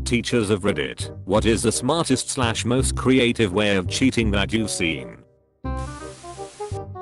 Teachers of Reddit, what is the smartest / most creative way of cheating that you've seen?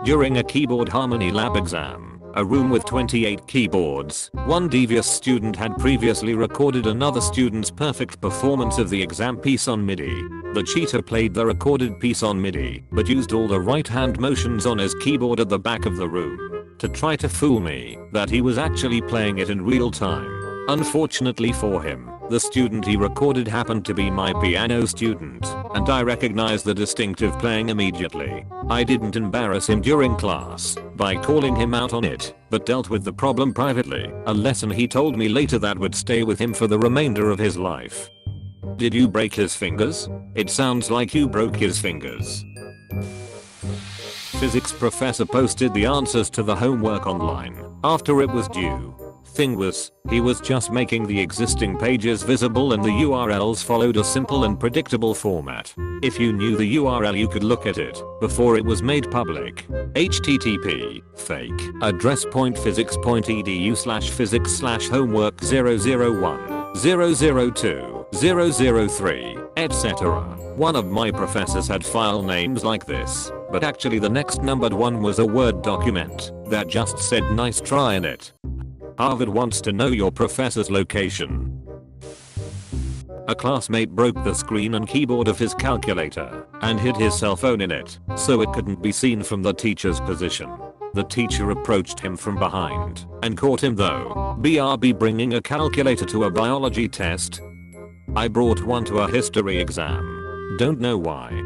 During a keyboard harmony lab exam, a room with 28 keyboards, one devious student had previously recorded another student's perfect performance of the exam piece on MIDI. The cheater played the recorded piece on MIDI, but used all the right hand motions on his keyboard at the back of the room to try to fool me that he was actually playing it in real time. Unfortunately for him, the student he recorded happened to be my piano student, and I recognized the distinctive playing immediately. I didn't embarrass him during class by calling him out on it, but dealt with the problem privately, a lesson he told me later that would stay with him for the remainder of his life. Did you break his fingers? It sounds like you broke his fingers. Physics professor posted the answers to the homework online after it was due. Thing was, he was just making the existing pages visible and the URLs followed a simple and predictable format. If you knew the URL you could look at it before it was made public. http fake address.physics.edu/physics/homework 001 002 003 etc. One of my professors had file names like this, but actually the next numbered one was a Word document that just said nice try in it. Harvard wants to know your professor's location. A classmate broke the screen and keyboard of his calculator and hid his cell phone in it so it couldn't be seen from the teacher's position. The teacher approached him from behind and caught him though. BRB bringing a calculator to a biology test? I brought one to a history exam. Don't know why.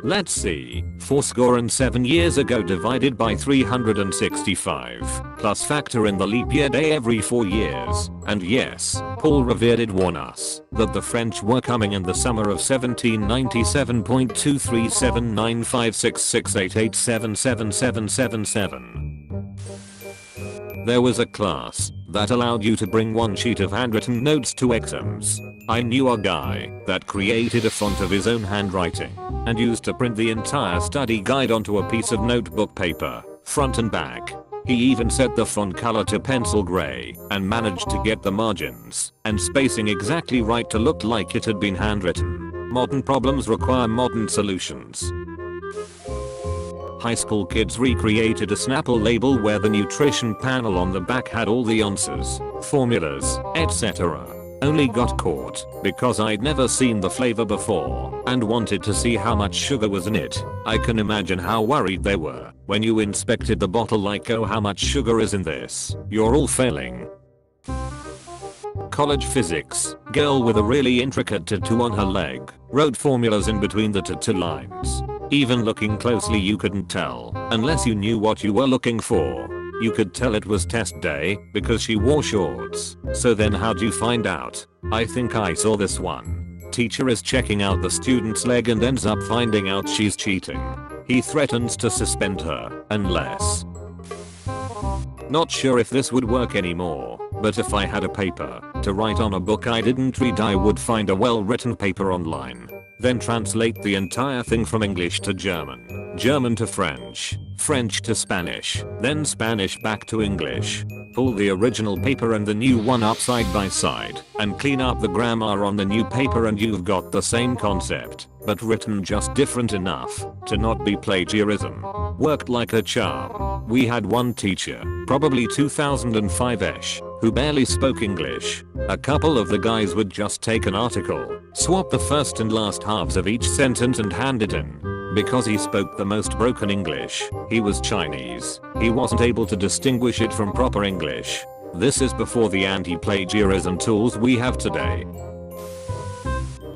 Let's see, 407 years ago divided by 365, plus factor in the leap year day every 4 years, and yes, Paul Revere did warn us that the French were coming in the summer of 1797.237956688777777. There was a class that allowed you to bring one sheet of handwritten notes to exams. I knew a guy that created a font of his own handwriting and used to print the entire study guide onto a piece of notebook paper, front and back. He even set the font color to pencil gray and managed to get the margins and spacing exactly right to look like it had been handwritten. Modern problems require modern solutions. High school kids recreated a Snapple label where the nutrition panel on the back had all the answers, formulas, etc. Only got caught because I'd never seen the flavor before and wanted to see how much sugar was in it. I can imagine how worried they were when you inspected the bottle like, oh, how much sugar is in this? You're all failing. College physics, girl with a really intricate tattoo on her leg, wrote formulas in between the tattoo lines. Even looking closely you couldn't tell, unless you knew what you were looking for. You could tell it was test day because she wore shorts. So then how'd you find out? I think I saw this one. Teacher is checking out the student's leg and ends up finding out she's cheating. He threatens to suspend her unless. Not sure if this would work anymore, but if I had a paper to write on a book I didn't read, I would find a well-written paper online. Then translate the entire thing from English to German, German to French, French to Spanish, then Spanish back to English. Pull the original paper and the new one up side by side and clean up the grammar on the new paper and you've got the same concept, but written just different enough to not be plagiarism. Worked like a charm. We had one teacher, probably 2005ish, who barely spoke English. A couple of the guys would just take an article, swap the first and last halves of each sentence and hand it in. Because he spoke the most broken English, he was Chinese, he wasn't able to distinguish it from proper English. This is before the anti-plagiarism tools we have today.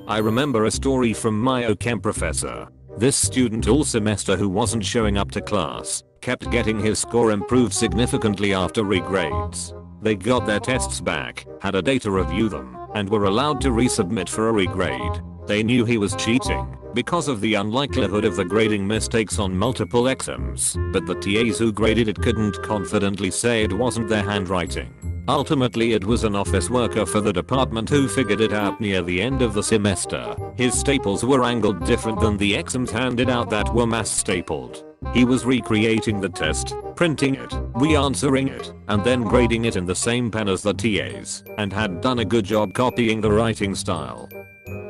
I remember a story from my chem professor. This student all semester who wasn't showing up to class kept getting his score improved significantly after regrades. They got their tests back, had a day to review them, and were allowed to resubmit for a regrade. They knew he was cheating because of the unlikelihood of the grading mistakes on multiple exams, but the TAs who graded it couldn't confidently say it wasn't their handwriting. Ultimately it was an office worker for the department who figured it out near the end of the semester. His staples were angled different than the exams handed out that were mass stapled. He was recreating the test, printing it, re-answering it, and then grading it in the same pen as the TAs, and had done a good job copying the writing style.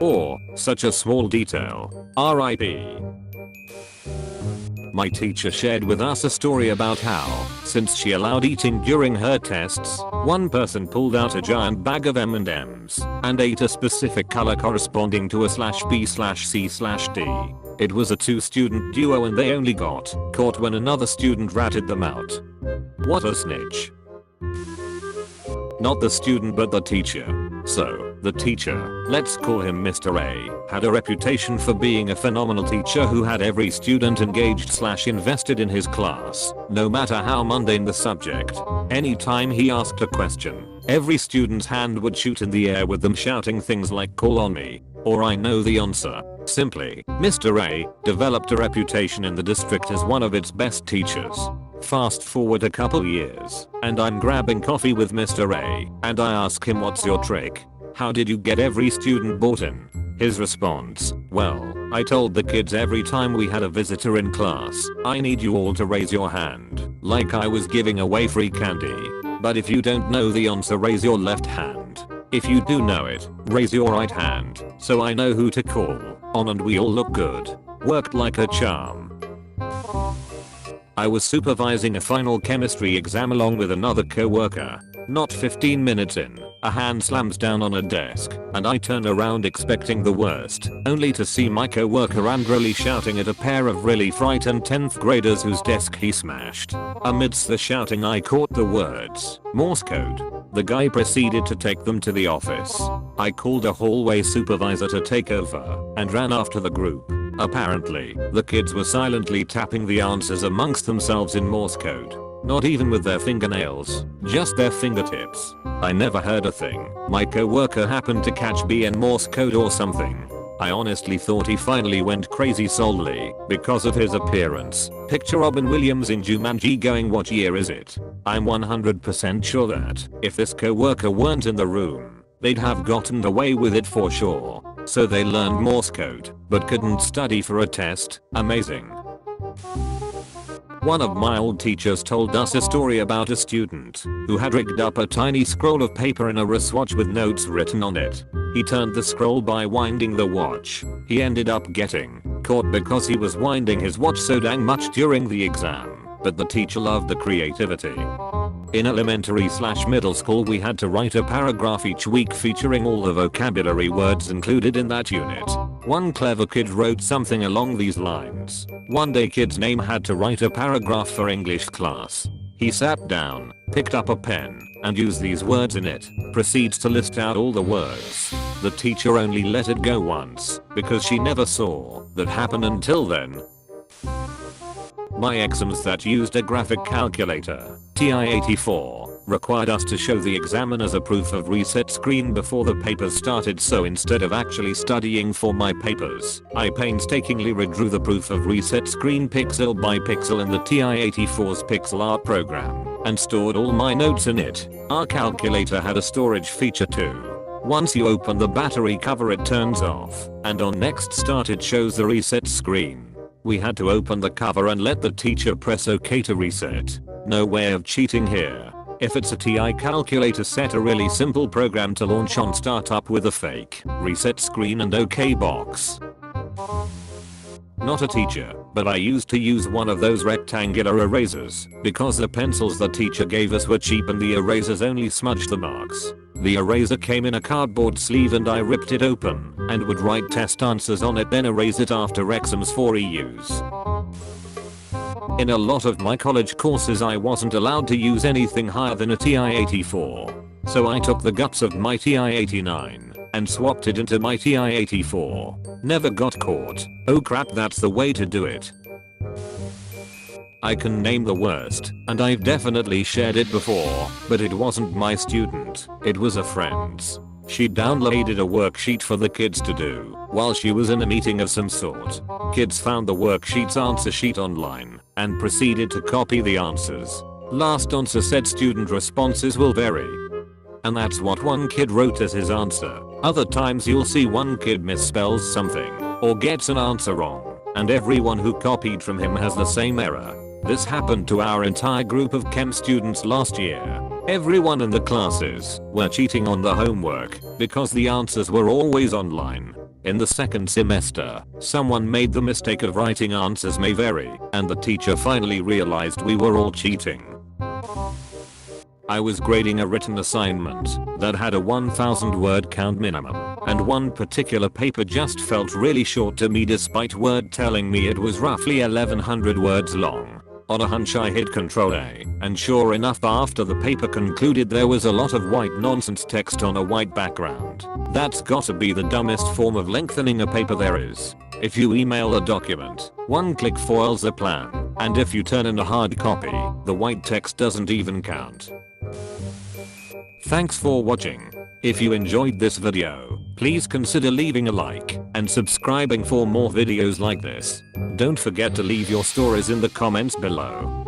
Or, such a small detail. RIP. My teacher shared with us a story about how, since she allowed eating during her tests, one person pulled out a giant bag of M&Ms and ate a specific color corresponding to a /B/C/D. It was a 2-student duo and they only got caught when another student ratted them out. What a snitch. Not the student but the teacher. So, the teacher, let's call him Mr. A, had a reputation for being a phenomenal teacher who had every student engaged/invested in his class, no matter how mundane the subject. Anytime he asked a question, every student's hand would shoot in the air with them shouting things like "call on me" or "I know the answer." Simply, Mr. A developed a reputation in the district as one of its best teachers. Fast forward a couple years, and I'm grabbing coffee with Mr. A, and I ask him, "What's your trick? How did you get every student bought in?" His response, "Well, I told the kids every time we had a visitor in class, I need you all to raise your hand, like I was giving away free candy. But if you don't know the answer, raise your left hand. If you do know it, raise your right hand, so I know who to call on and we all look good." Worked like a charm. I was supervising a final chemistry exam along with another co-worker. Not 15 minutes in, a hand slams down on a desk, and I turn around expecting the worst, only to see my co-worker angrily shouting at a pair of really frightened 10th graders whose desk he smashed. Amidst the shouting I caught the words, "Morse code." The guy proceeded to take them to the office. I called a hallway supervisor to take over, and ran after the group. Apparently, the kids were silently tapping the answers amongst themselves in Morse code. Not even with their fingernails, just their fingertips. I never heard a thing. My co-worker happened to catch B in Morse code or something. I honestly thought he finally went crazy solely because of his appearance. Picture Robin Williams in Jumanji going, "What year is it?" I'm 100% sure that if this co-worker weren't in the room, they'd have gotten away with it for sure. So they learned Morse code, but couldn't study for a test. Amazing. One of my old teachers told us a story about a student who had rigged up a tiny scroll of paper in a wristwatch with notes written on it. He turned the scroll by winding the watch. He ended up getting caught because he was winding his watch so dang much during the exam, but the teacher loved the creativity. In elementary/middle school we had to write a paragraph each week featuring all the vocabulary words included in that unit. One clever kid wrote something along these lines. One day kid's name had to write a paragraph for English class. He sat down, picked up a pen, and used these words in it. Proceeds to list out all the words. The teacher only let it go once, because she never saw that happen until then. My exams that used a graphic calculator, TI-84, required us to show the examiners a proof of reset screen before the papers started, so instead of actually studying for my papers, I painstakingly redrew the proof of reset screen pixel by pixel in the TI-84's pixel art program, and stored all my notes in it. Our calculator had a storage feature too. Once you open the battery cover it turns off, and on next start it shows the reset screen. We had to open the cover and let the teacher press OK to reset. No way of cheating here. If it's a TI calculator, set a really simple program to launch on startup with a fake reset screen and OK box. Not a teacher, but I used to use one of those rectangular erasers because the pencils the teacher gave us were cheap and the erasers only smudged the marks. The eraser came in a cardboard sleeve and I ripped it open and would write test answers on it, then erase it after exams for reuse. In a lot of my college courses I wasn't allowed to use anything higher than a TI-84. So I took the guts of my TI-89 and swapped it into my TI-84. Never got caught. Oh crap, that's the way to do it. I can name the worst, and I've definitely shared it before, but it wasn't my student, it was a friend's. She downloaded a worksheet for the kids to do while she was in a meeting of some sort. Kids found the worksheet's answer sheet online and proceeded to copy the answers. Last answer said student responses will vary. And that's what one kid wrote as his answer. Other times you'll see one kid misspells something or gets an answer wrong. and everyone who copied from him has the same error. This happened to our entire group of chem students last year. Everyone in the classes were cheating on the homework because the answers were always online. In the second semester, someone made the mistake of writing answers may vary, and the teacher finally realized we were all cheating. I was grading a written assignment that had a 1,000 word count minimum, and one particular paper just felt really short to me despite Word telling me it was roughly 1100 words long. On a hunch I hit Ctrl A, and sure enough after the paper concluded there was a lot of white nonsense text on a white background. That's gotta be the dumbest form of lengthening a paper there is. If you email a document, one click foils the plan, and if you turn in a hard copy, the white text doesn't even count. Thanks for watching. If you enjoyed this video, please consider leaving a like and subscribing for more videos like this. Don't forget to leave your stories in the comments below.